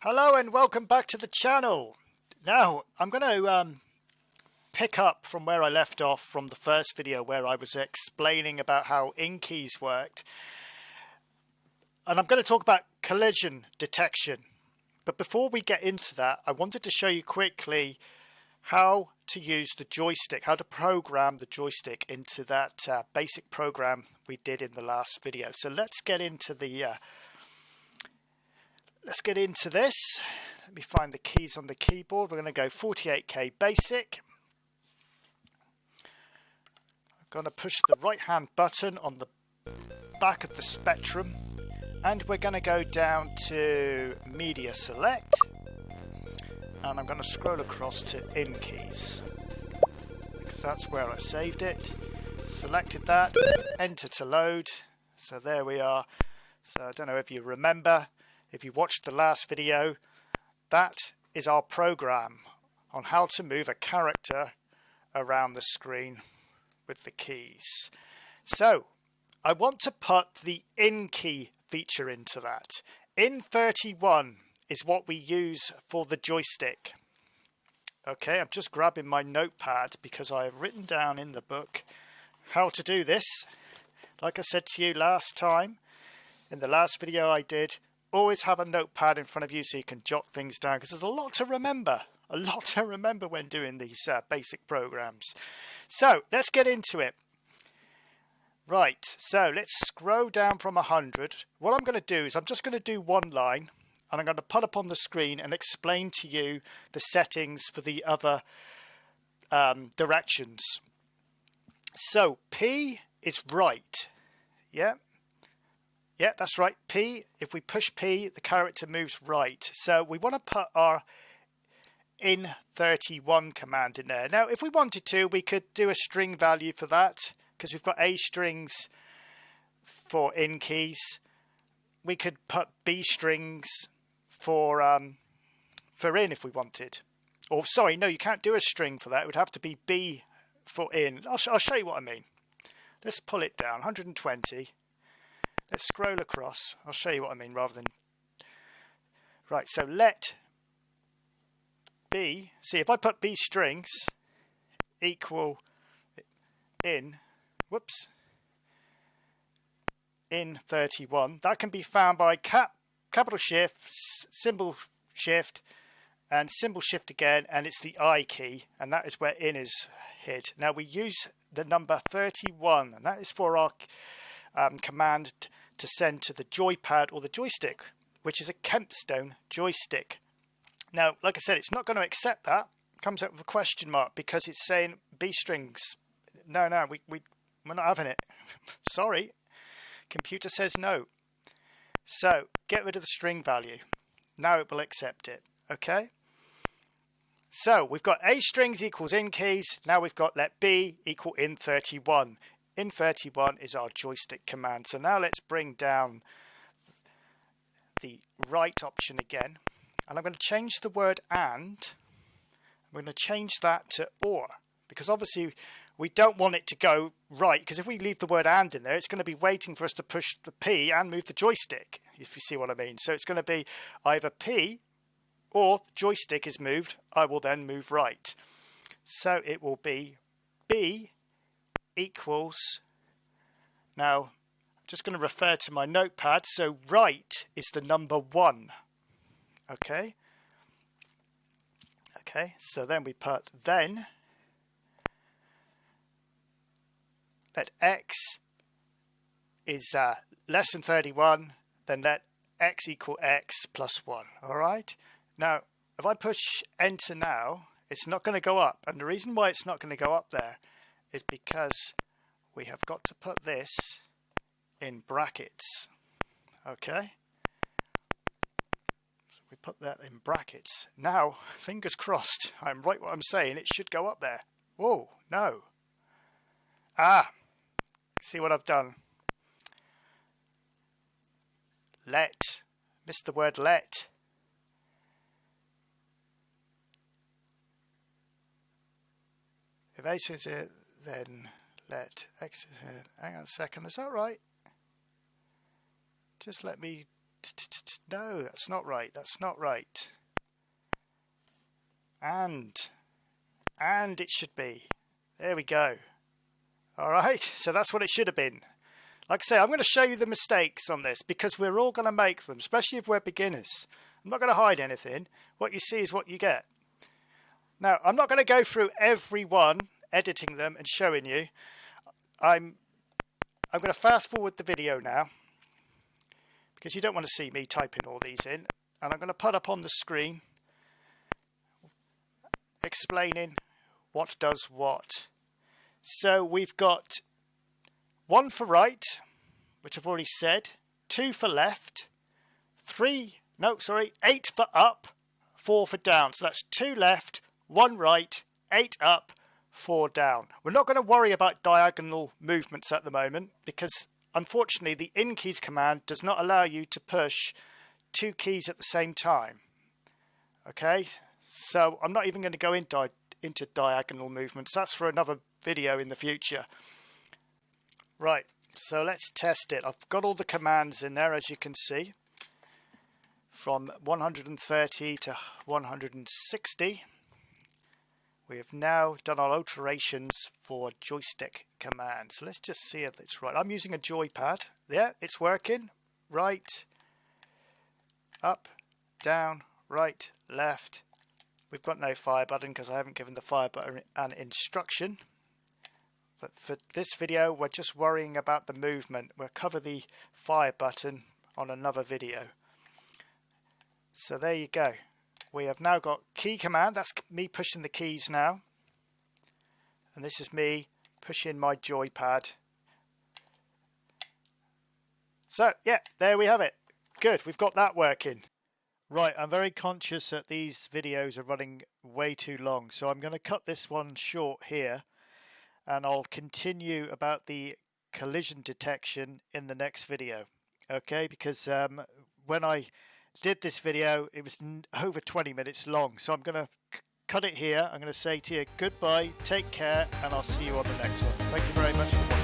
Hello and welcome back to the channel. Now I'm going to pick up from where I left off from the first video where I was explaining about how in keys worked, and I'm going to talk about collision detection. But before we get into that, I wanted to show you quickly how to use the joystick, how to program the joystick into that basic program we did in the last video. So let's get into the this. Let me find the keys on the keyboard. We're going to go 48K basic. I'm going to push the right hand button on the back of the spectrum, and we're going to go down to media select, and I'm going to scroll across to in keys because that's where I saved it. Selected that, enter to load. So there we are. So I don't know if you remember, if you watched the last video, that is our program on how to move a character around the screen with the keys. So I want to put the in key feature into that. In 31 is what we use for the joystick. Okay, I'm just grabbing my notepad because I have written down in the book how to do this. Like I said to you last time, in the last video I did, always have a notepad in front of you so you can jot things down, because there's a lot to remember when doing these basic programs. So let's get into it. Right, so let's scroll down from 100. What I'm going to do is I'm just going to do one line, and I'm going to put up on the screen and explain to you the settings for the other directions. So P is right. Yeah, that's right. P, if we push P, the character moves right. So we want to put our in 31 command in there. Now, if we wanted to, we could do a string value for that, because we've got A strings for in keys. We could put B strings for in if we wanted. Or sorry, no, you can't do a string for that. It would have to be B for in. I'll show you what I mean. Let's pull it down, 120. Let's scroll across. I'll show you what I mean rather than... Right, so let B... See, if I put B strings equal in... Whoops. In 31. That can be found by capital shift, symbol shift, and symbol shift again, and it's the I key, and that is where in is hid. Now we use the number 31, and that is for our command to send to the joypad or the joystick, which is a Kempston joystick. Now, like I said, it's not going to accept that. It comes up with a question mark because it's saying B strings. No, we're not having it. Sorry. Computer says no. So get rid of the string value. Now it will accept it. Okay. So we've got A strings equals in keys. Now we've got let B equal in 31. In 31 is our joystick command. So now let's bring down the right option again. And I'm going to change the word and. I'm going to change that to or. Because obviously we don't want it to go right. Because if we leave the word and in there, it's going to be waiting for us to push the P and move the joystick. If you see what I mean. So it's going to be either P or joystick is moved. I will then move right. So it will be B equals, now I'm just going to refer to my notepad, so right is the number 1. Okay, so then we put then let X is less than 31, then let X equal X plus 1. Alright, now if I push enter now, it's not going to go up, and the reason why it's not going to go up there is because we have got to put this in brackets. Okay, so we put that in brackets. Now, fingers crossed, I'm right what I'm saying, it should go up there. Whoa, no. See what I've done? Let, missed the word let. If A says it, then let X, hang on a second, is that right? Just let me No, that's not right. That's not right. And it should be. There we go. All right, so that's what it should have been. Like I say, I'm going to show you the mistakes on this because we're all going to make them, especially if we're beginners. I'm not going to hide anything. What you see is what you get. Now, I'm not going to go through every one, editing them and showing you. I'm going to fast forward the video now because you don't want to see me typing all these in. And I'm going to put up on the screen explaining what does what. So we've got 1 for right, which I've already said, 2 for left, 8 for up, 4 for down. So that's 2 left, 1 right, 8 up, 4 down. We're not going to worry about diagonal movements at the moment because unfortunately the in keys command does not allow you to push 2 keys at the same time. Okay, so I'm not even going to go into diagonal movements. That's for another video in the future. Right, so let's test it. I've got all the commands in there, as you can see, from 130 to 160. We have now done our alterations for joystick commands. So let's just see if it's right. I'm using a Joypad. Yeah, it's working. Right, up, down, right, left. We've got no fire button because I haven't given the fire button an instruction. But for this video, we're just worrying about the movement. We'll cover the fire button on another video. So there you go. We have now got key command. That's me pushing the keys now. And this is me pushing my Joypad. So, yeah, there we have it. Good, we've got that working. Right, I'm very conscious that these videos are running way too long. So I'm going to cut this one short here. And I'll continue about the collision detection in the next video. Okay, because when I did this video, it was over 20 minutes long. So I'm going to cut it here. I'm going to say to you goodbye, take care, and I'll see you on the next one. Thank you very much for watching.